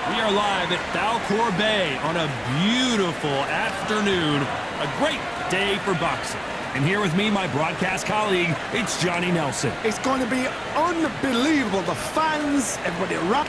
We are live at Falcor Bay on a beautiful afternoon. A great day for boxing. And here with me, my broadcast colleague, it's Johnny Nelson. It's going to be unbelievable. The fans, everybody around.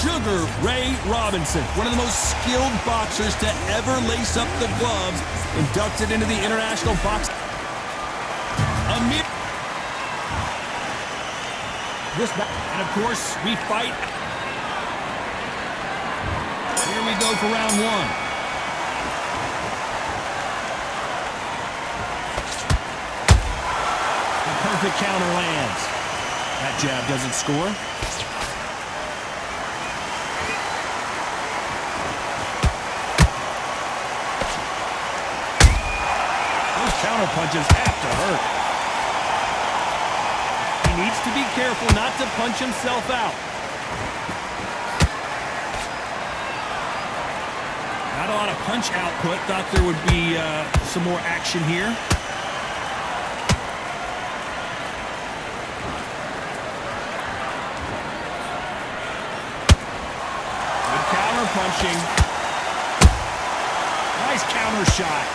Sugar Ray Robinson, one of the most skilled boxers to ever lace up the gloves, inducted into the International Box. And of course, we fight. Here we go for round one. The perfect counter lands. That jab doesn't score. Those counter punches have to hurt. He needs to be careful not to punch himself out. Not a lot of punch output. Thought there would be some more action here. Good counter punching. Nice counter shot.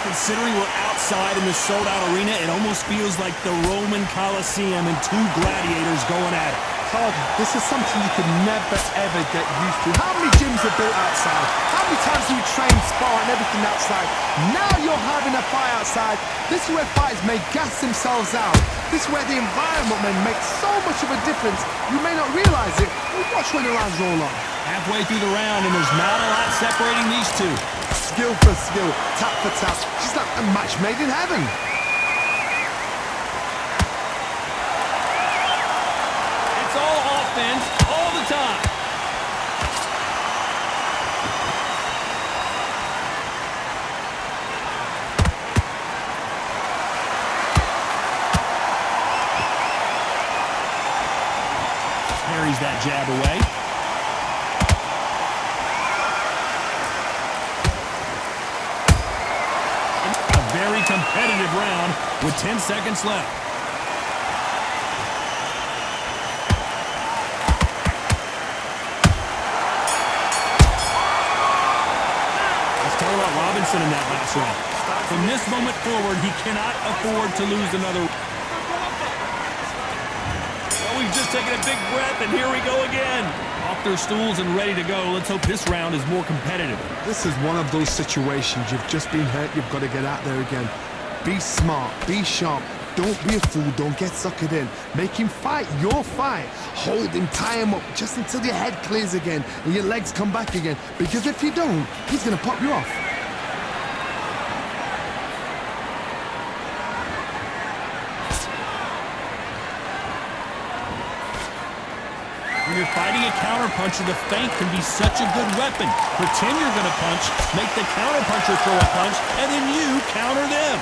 Considering we're outside in the sold-out arena, it almost feels like the Roman Colosseum and two gladiators going at it. Todd, this is something you could never, ever get used to. How many gyms are built outside? How many times do you train, spar, and everything outside? Now you're having a fight outside. This is where fighters may gas themselves out. This is where the environment may make so much of a difference. You may not realize it, but watch when the rounds roll on. Halfway through the round, and there's not a lot separating these two. Skill for skill, tap for tap. She's like a match made in heaven. It's all offense all the time. Parries that jab away. Very competitive round with 10 seconds left. Let's talk about Robinson in that last round. From this moment forward, he cannot afford to lose another. Well, we've just taken a big breath, and here we go again. Off their stools and ready to go. Let's hope this round is more competitive. This is one of those situations. You've just been hurt. You've got to get out there again. Be smart. Be sharp. Don't be a fool. Don't get suckered in. Make him fight your fight. Hold him. Tie him up just until your head clears again and your legs come back again. Because if you don't, he's going to pop you off. When you're fighting a counterpuncher, the feint can be such a good weapon. Pretend you're going to punch, make the counterpuncher throw a punch, and then you counter them.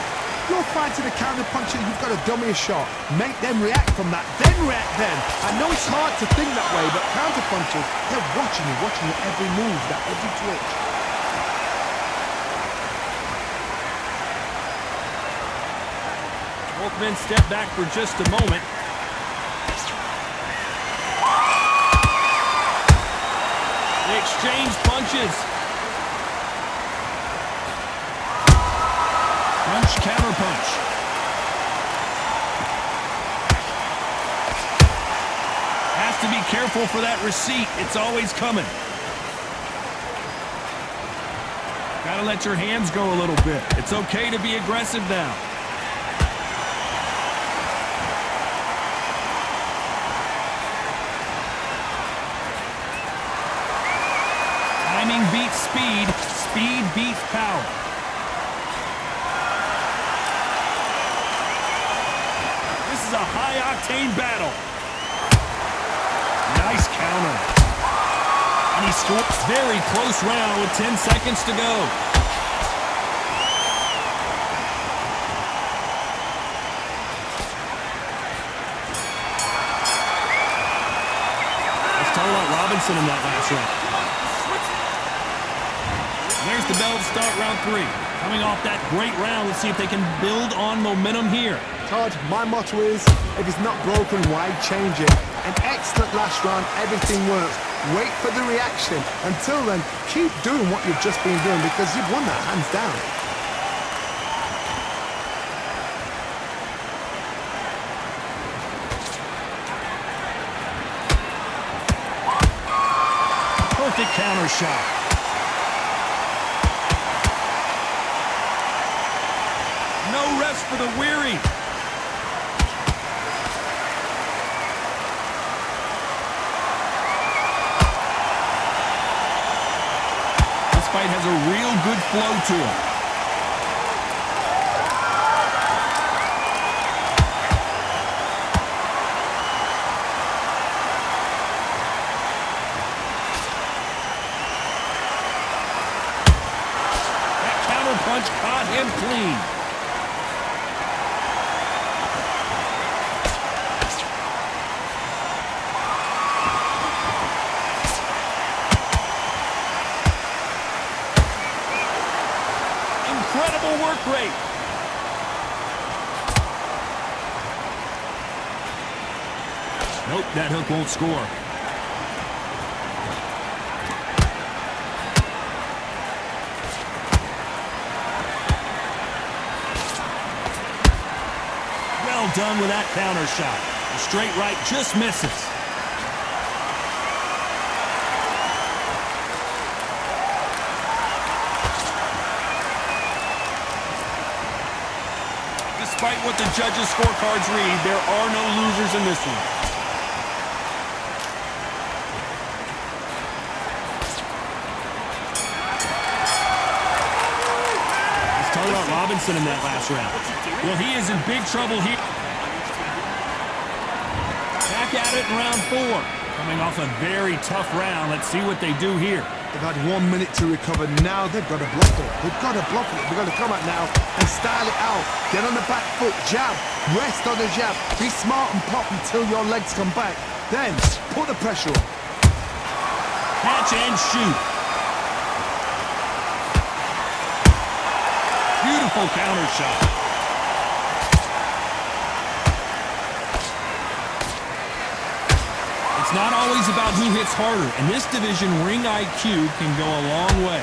You're fighting a counterpuncher, you've got to dummy a shot. Make them react from that, then react then. I know it's hard to think that way, but counterpunchers, they're watching your every move, that every twitch. Both men step back for just a moment. They exchange punches. Punch, counter punch. Has to be careful for that receipt. It's always coming. Gotta let your hands go a little bit. It's okay to be aggressive now. Timing beats speed, speed beats power. This is a high-octane battle. Nice counter. And he scored. Very close round with 10 seconds to go. Let's talk about Robinson in that last round. There's the bell to start round 3. Coming off that great round, let's see if they can build on momentum here. Todd, my motto is, if it's not broken, why change it? An excellent last round, everything works. Wait for the reaction. Until then, keep doing what you've just been doing because you've won that hands down. Perfect counter shot. No rest for the weary. This fight has a real good flow to it. Punch caught him clean. Incredible work rate. Nope, that hook won't score. Well done with that counter shot. The straight right just misses. Despite what the judges' scorecards read, there are no losers in this one. Let's talk about Robinson in that last round. Well, he is in big trouble here. Back at it in round 4. Coming off a very tough round. Let's see what they do here. They've had 1 minute to recover. Now they've got to block it. They've got to block it. They've got to come out now and style it out. Get on the back foot, jab, rest on the jab. Be smart and pop until your legs come back. Then put the pressure on. Catch and shoot. Beautiful counter shot. It's not always about who hits harder. In this division, ring IQ can go a long way.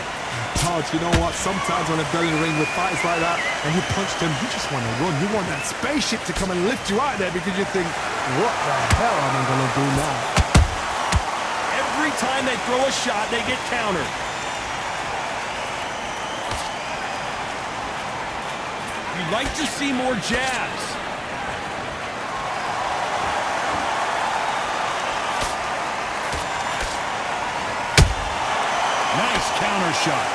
Todd, you know what? Sometimes when I've done in the ring with fights like that, and you punched him, you just want to run. You want that spaceship to come and lift you out there because you think, what the hell am I going to do now? Every time they throw a shot, they get countered. You'd like to see more jabs. Nice counter shot.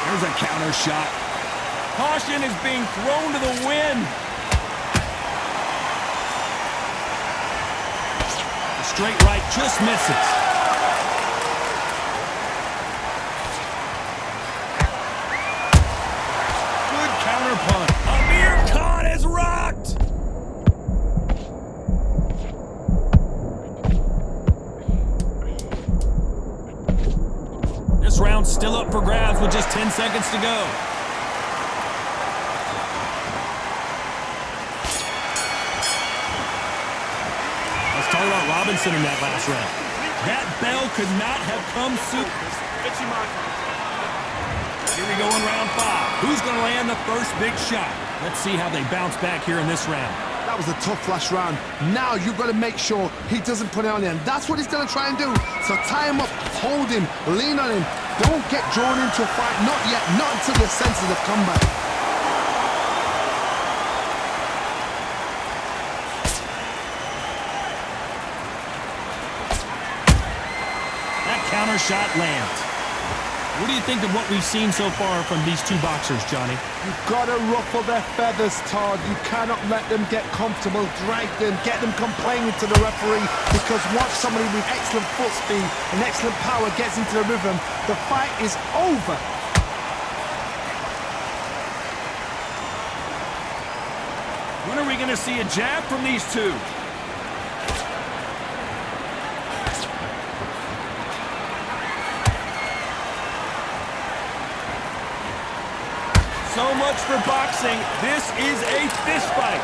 There's a counter shot. Caution is being thrown to the wind. The straight right just misses. Good counter punch. Amir Khan is rocked. This round's still up for grabs with just 10 seconds to go. Let's talk about Robinson in that last round. That bell could not have come sooner. Here we go in round 5. Who's going to land the first big shot? Let's see how they bounce back here in this round. That was a tough last round. Now you've got to make sure he doesn't put it on him. That's what he's going to try and do. So tie him up, hold him, lean on him. Don't get drawn into a fight. Not yet. Not until your senses have come back. That counter shot lands. What do you think of what we've seen so far from these two boxers, Johnny? You've got to ruffle their feathers, Todd. You cannot let them get comfortable, drag them, get them complaining to the referee, because once somebody with excellent foot speed and excellent power gets into the rhythm, the fight is over. we going to see a jab from these two? So much for boxing. This is a fist fight.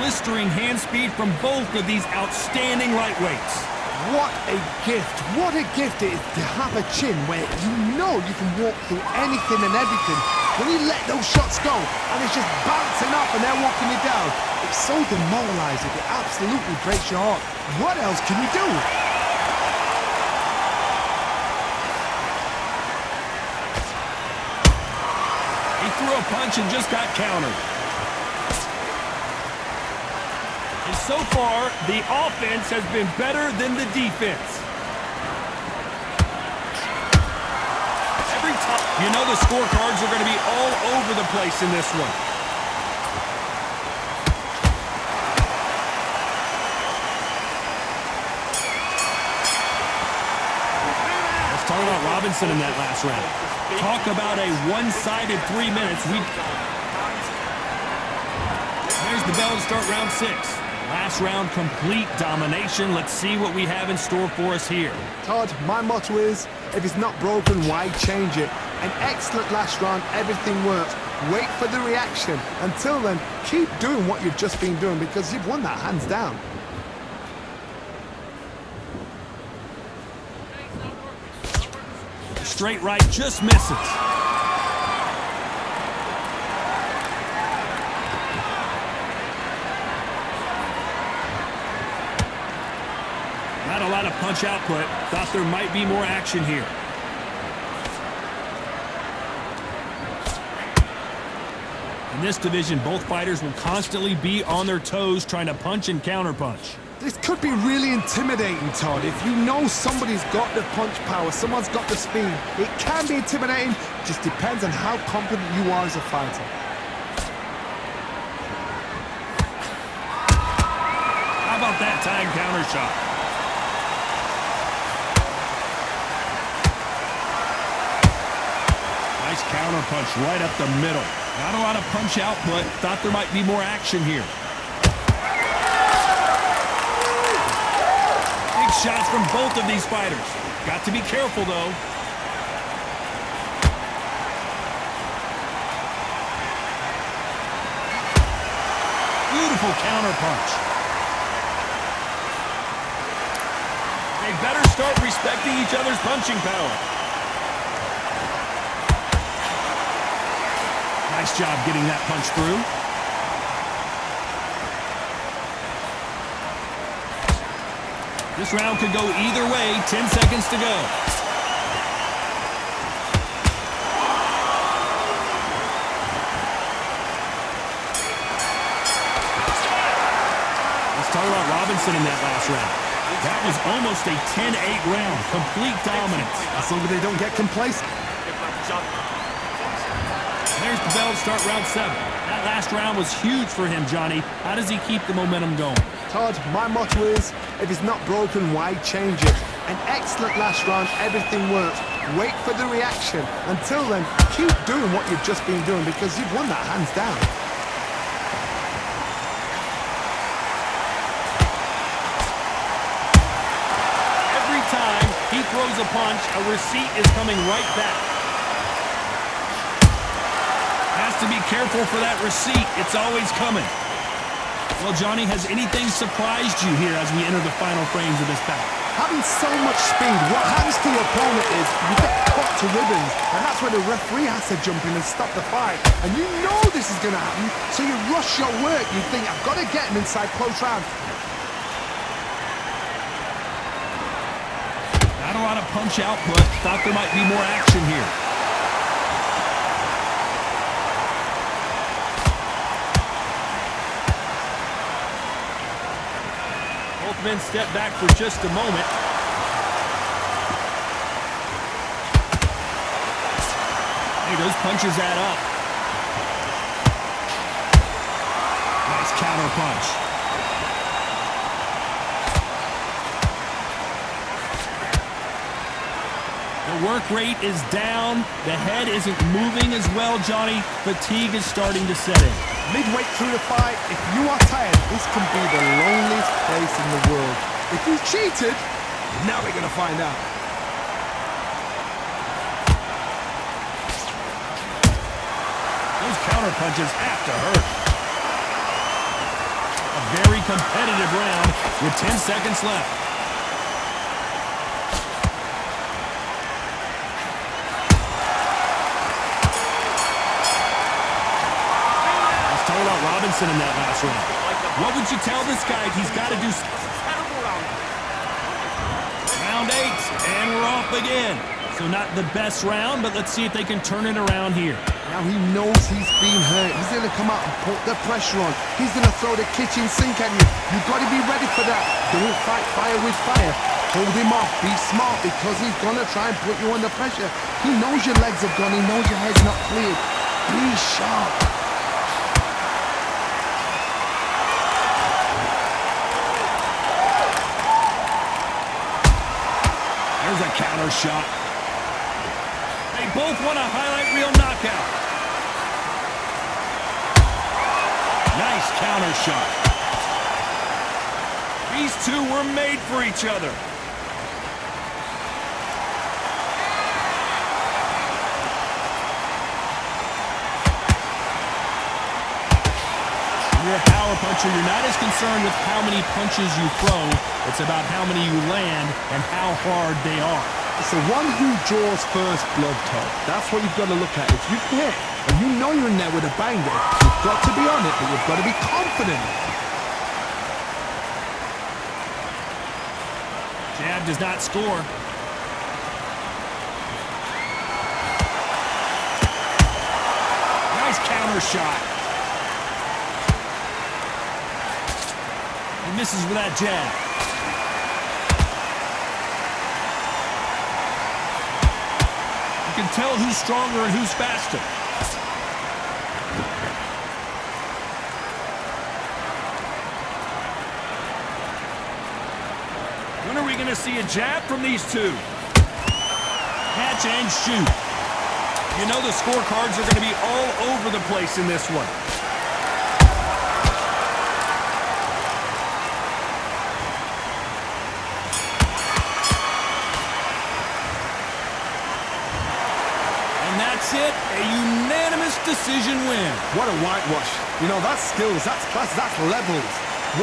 Blistering hand speed from both of these outstanding lightweights. What a gift. What a gift it is to have a chin where you know you can walk through anything and everything. When you let those shots go and it's just bouncing off and they're walking you down, it's so demoralizing. It absolutely breaks your heart. What else can you do? He threw a punch and just got countered. And so far, the offense has been better than the defense. Every time, you know the scorecards are going to be all over the place in this one. Let's talk about Robinson in that last round. Talk about a one-sided 3 minutes. There's the bell to start round 6. Last round, complete domination. Let's see what we have in store for us here. Todd, my motto is, if it's not broken, why change it? An excellent last round, everything works. Wait for the reaction. Until then, keep doing what you've just been doing because you've won that hands down. Straight right just misses. Not a lot of punch output. Thought there might be more action here. In this division, both fighters will constantly be on their toes trying to punch and counterpunch. This could be really intimidating, Todd. If you know somebody's got the punch power, someone's got the speed, it can be intimidating. Just depends on how confident you are as a fighter. How about that time counter shot? Nice counter punch right up the middle. Not a lot of punch output. Thought there might be more action here. Big shots from both of these fighters. Got to be careful, though. Beautiful counter punch. They better start respecting each other's punching power. Nice job getting that punch through. This round could go either way. 10 seconds to go. Let's talk about Robinson in that last round. That was almost a 10-8 round. Complete dominance. As long as they don't get complacent. There's the bell to start round 7. That last round was huge for him, Johnny. How does he keep the momentum going? Todd, my motto is, if it's not broken, why change it? An excellent last round, everything works. Wait for the reaction. Until then, keep doing what you've just been doing because you've won that hands down. Every time he throws a punch, a receipt is coming right back. Has to be careful for that receipt. It's always coming. Well, Johnny, has anything surprised you here as we enter the final frames of this bout? Having so much speed, what happens to your opponent is you get cut to ribbons, and that's where the referee has to jump in and stop the fight. And you know this is going to happen, so you rush your work. You think, I've got to get him inside close round. Not a lot of punch output. Thought there might be more action here. Both men step back for just a moment. Hey, those punches add up. Nice counter punch. The work rate is down. The head isn't moving as well, Johnny. Fatigue is starting to set in. Midway through the fight, if you are tired, this can be the loneliest place in the world. If you cheated, now we're going to find out. Those counter punches have to hurt. A very competitive round with 10 seconds left. Let's talk about Robinson in that last round. What would you tell this guy he's got to do? Round 8, and we're off again. So not the best round, but let's see if they can turn it around here. Now he knows he's been hurt. He's going to come out and put the pressure on. He's going to throw the kitchen sink at you. You've got to be ready for that. Don't fight fire with fire. Hold him off. Be smart because he's going to try and put you under pressure. He knows your legs have gone. He knows your head's not cleared. Be sharp. There's a counter shot. They both want a highlight reel knockout. Nice counter shot. These two were made for each other. When you're a power puncher, you're not as concerned with how many punches you throw. It's about how many you land and how hard they are. It's the one who draws first blood, Todd. That's what you've got to look at. If you hit and you know you're in there with a banger, you've got to be on it, but you've got to be confident. Jab does not score. Nice counter shot. He misses with that jab. You can tell who's stronger and who's faster. When are we going to see a jab from these two? Catch and shoot. You know the scorecards are going to be all over the place in this one. That's it, a unanimous decision win. What a whitewash. You know, that's skills, that's class, that's levels.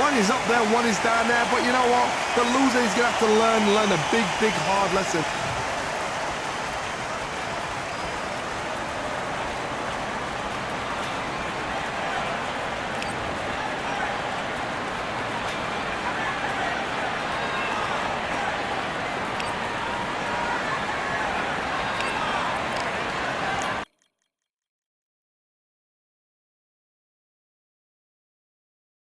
One is up there, one is down there, but you know what? The loser is going to have to learn a big, hard lesson.